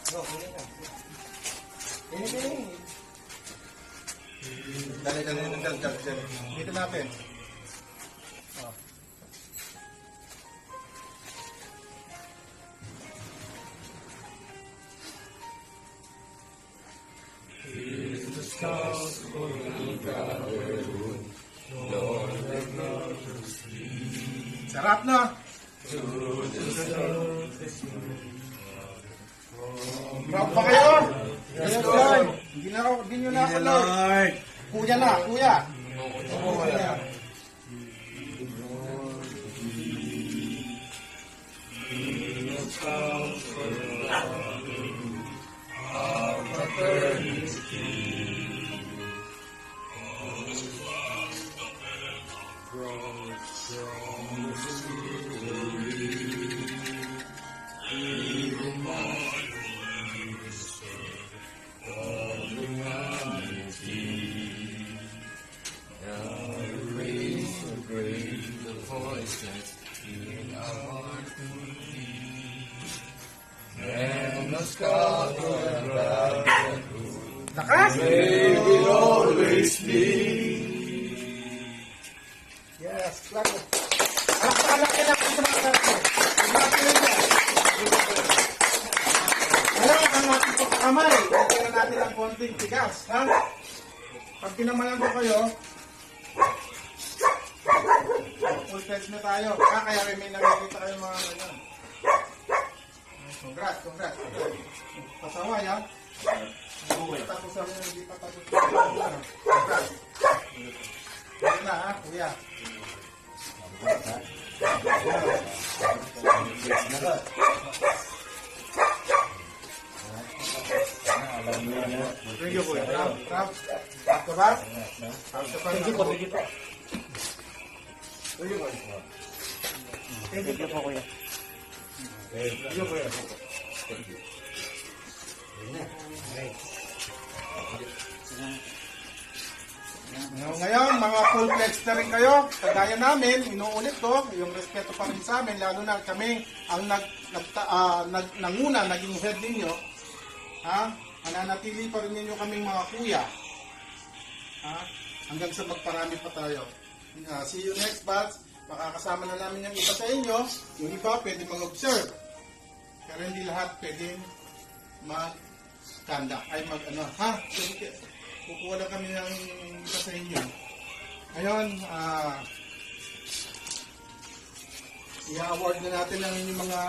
Dali. Dito natin. Oh. Sarap na. Proud pa kayo? Yes, Lord. Hindi nyo na ako, Lord. Kuya na, kuya. Kuya. Lakas! May we always be. Yes, lakas. Alak sa mga karto. Alam, ang ating pagkakamay. Kaya natin ang konting tigas, ha? Pag pinamalan ko kayo, full fledged na tayo. Kaya may nakikita kayo mga ganyan. Congrats. Pasaway, ha? Tapos ang hindi pa tapos. Congrats. Yan na, ha, kuya. Thank you, kuya. Rap. Ito ba? Thank you po. Thank you, kuya. Thank you po, kuya. Thank you, kuya. Ngayon, mga full-fledged na rin kayo. Kagaya namin, inuulit ko, yung respeto pa rin sa amin, lalo na kami ang nanguna, naging head ninyo. Ha? Mananatili pa rin ninyo kaming mga kuya. Ha? Hanggang sa magparami pa tayo. See you next batch. Makakasama na namin yung iba sa inyo. Yung iba pwede mag-observe. Pero hindi lahat pwedeng mag-conduct. Ay mag-ano. Ha? Kukuha lang kami ng iba sa inyo. Ngayon, i-award na natin ang inyong mga